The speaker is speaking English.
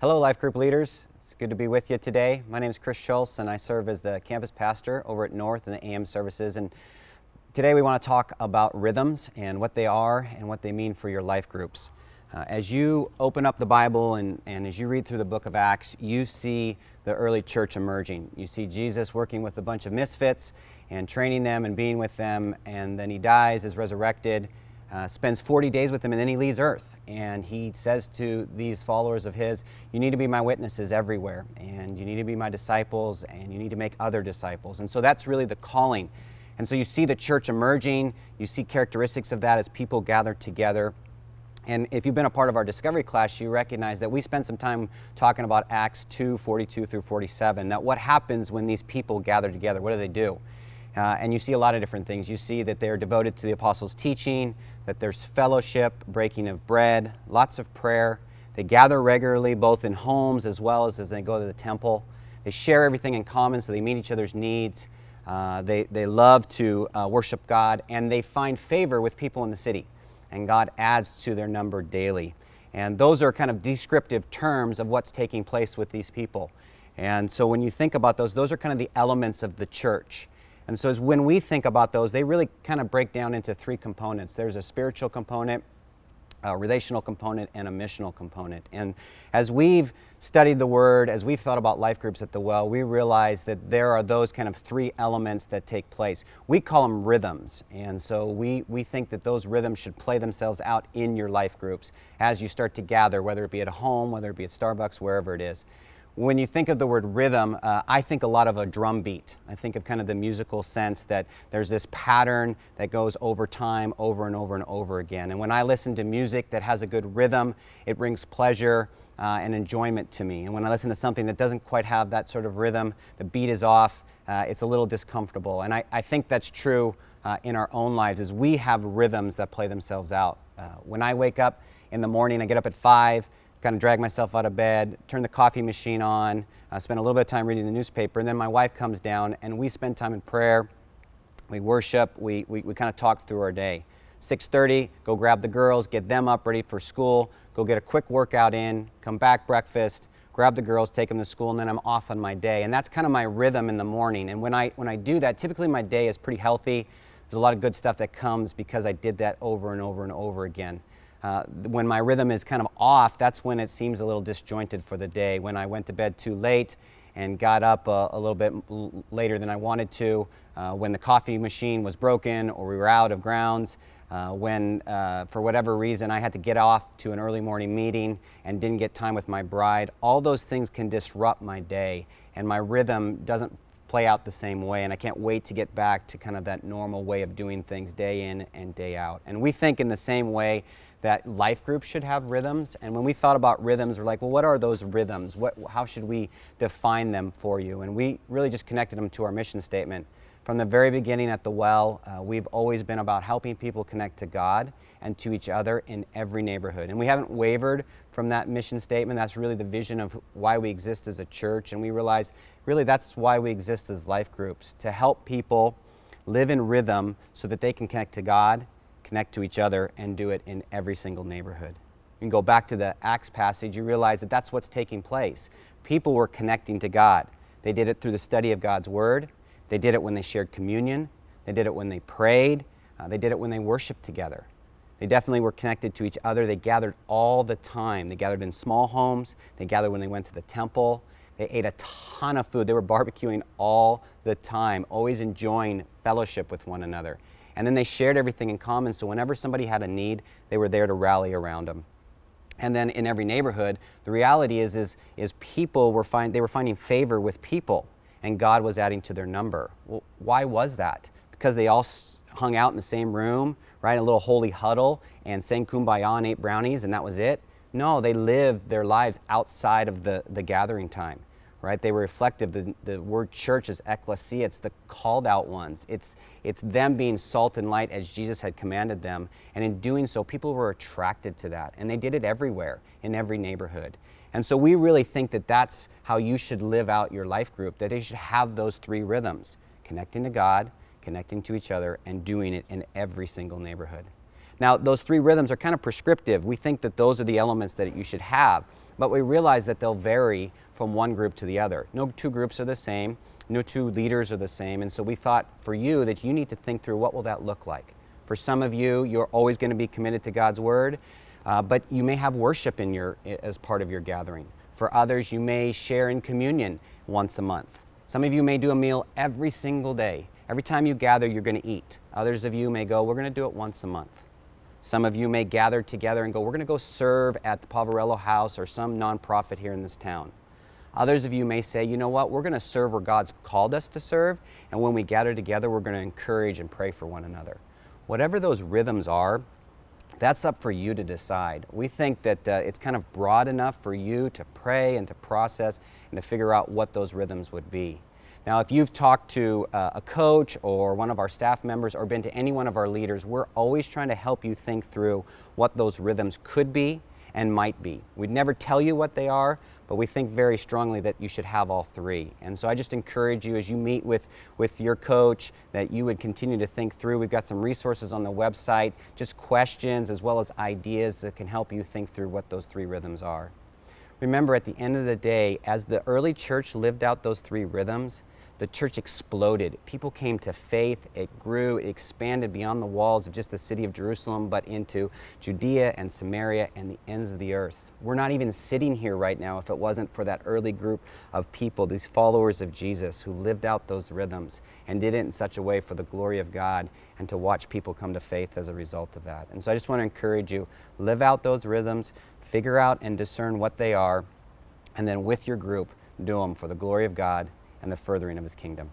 Hello, Life Group leaders. It's good to be with you today. My name is Chris Schultz, and I serve as the campus pastor over at North in the AM services. And today we want to talk about rhythms and what they are and what they mean for your life groups. As you open up the Bible and as you read through the book of Acts, you see the early church emerging. You see Jesus working with a bunch of misfits and training them and being with them, and then he dies, is resurrected, spends 40 days with them, and then he leaves earth. And he says to these followers of his, you need to be my witnesses everywhere, and you need to be my disciples, and you need to make other disciples. And so that's really the calling. And so you see the church emerging, you see characteristics of that as people gather together. And if you've been a part of our discovery class, you recognize that we spent some time talking about Acts 2:42 through 47, that what happens when these people gather together, what do? And you see a lot of different things. You see that they're devoted to the apostles' teaching, that there's fellowship, breaking of bread, lots of prayer. They gather regularly, both in homes as well as they go to the temple. They share everything in common, so they meet each other's needs. They love to worship God, and they find favor with people in the city. And God adds to their number daily. And those are kind of descriptive terms of what's taking place with these people. And so when you think about those are kind of the elements of the church. And so when we think about those, they really kind of break down into three components. There's a spiritual component, a relational component, and a missional component. And as we've studied the Word, as we've thought about life groups at the Well, we realize that there are those kind of three elements that take place. We call them rhythms. And so we think that those rhythms should play themselves out in your life groups as you start to gather, whether it be at a home, whether it be at Starbucks, wherever it is. When you think of the word rhythm, I think a lot of a drum beat. I think of kind of the musical sense that there's this pattern that goes over time, over and over and over again. And when I listen to music that has a good rhythm, it brings pleasure and enjoyment to me. And when I listen to something that doesn't quite have that sort of rhythm, the beat is off, it's a little discomfortable. And I think that's true in our own lives, is we have rhythms that play themselves out. When I wake up in the morning, I get up at 5, kind of drag myself out of bed, turn the coffee machine on, spend a little bit of time reading the newspaper, and then my wife comes down and we spend time in prayer, we worship, we kind of talk through our day. 6:30, go grab the girls, get them up ready for school, go get a quick workout in, come back, breakfast, grab the girls, take them to school, and then I'm off on my day. And that's kind of my rhythm in the morning. And when I do that, typically my day is pretty healthy. There's a lot of good stuff that comes because I did that over and over and over again. When my rhythm is kind of off, that's when it seems a little disjointed for the day. When I went to bed too late and got up a little bit later than I wanted to, when the coffee machine was broken or we were out of grounds, when for whatever reason I had to get off to an early morning meeting and didn't get time with my bride, all those things can disrupt my day, and my rhythm doesn't play out the same way, and I can't wait to get back to kind of that normal way of doing things day in and day out. And we think in the same way that life groups should have rhythms. And when we thought about rhythms, we're like, well, what are those rhythms? How should we define them for you? And we really just connected them to our mission statement. From the very beginning at the Well, we've always been about helping people connect to God and to each other in every neighborhood. And we haven't wavered from that mission statement. That's really the vision of why we exist as a church. And we realize really that's why we exist as life groups, to help people live in rhythm so that they can connect to God, connect to each other, and do it in every single neighborhood. You can go back to the Acts passage, you realize that that's what's taking place. People were connecting to God. They did it through the study of God's Word. They did it when they shared communion. They did it when they prayed. They did it when they worshiped together. They definitely were connected to each other. They gathered all the time. They gathered in small homes. They gathered when they went to the temple. They ate a ton of food. They were barbecuing all the time, always enjoying fellowship with one another. And then they shared everything in common, so whenever somebody had a need, they were there to rally around them. And then in every neighborhood, the reality is people were finding favor with people, and God was adding to their number. Well, why was that? Because they all hung out in the same room, right, a little holy huddle, and sang Kumbaya and ate brownies, and that was it? No, they lived their lives outside of the gathering time. Right? They were reflective. The word church is ecclesia. It's the called out ones. It's them being salt and light as Jesus had commanded them. And in doing so, people were attracted to that. And they did it everywhere, in every neighborhood. And so we really think that that's how you should live out your life group, that they should have those three rhythms: connecting to God, connecting to each other, and doing it in every single neighborhood. Now, those 3 rhythms are kind of prescriptive. We think that those are the elements that you should have, but we realize that they'll vary from one group to the other. No 2 groups are the same, no 2 leaders are the same, and so we thought for you that you need to think through what will that look like. For some of you, you're always going to be committed to God's Word, but you may have worship as part of your gathering. For others, you may share in communion once a month. Some of you may do a meal every single day. Every time you gather, you're going to eat. Others of you may go, we're going to do it once a month. Some of you may gather together and go, we're going to go serve at the Poverello House or some nonprofit here in this town. Others of you may say, you know what, we're going to serve where God's called us to serve, and when we gather together, we're going to encourage and pray for one another. Whatever those rhythms are, that's up for you to decide. We think that it's kind of broad enough for you to pray and to process and to figure out what those rhythms would be. Now, if you've talked to a coach or one of our staff members or been to any one of our leaders, we're always trying to help you think through what those rhythms could be and might be. We'd never tell you what they are, but we think very strongly that you should have all 3. And so I just encourage you as you meet with your coach that you would continue to think through. We've got some resources on the website, just questions as well as ideas that can help you think through what those 3 rhythms are. Remember, at the end of the day, as the early church lived out those 3 rhythms, the church exploded. People came to faith, it grew, it expanded beyond the walls of just the city of Jerusalem, but into Judea and Samaria and the ends of the earth. We're not even sitting here right now if it wasn't for that early group of people, these followers of Jesus who lived out those rhythms and did it in such a way for the glory of God and to watch people come to faith as a result of that. And so I just want to encourage you, live out those rhythms, figure out and discern what they are, and then with your group, do them for the glory of God and the furthering of His kingdom.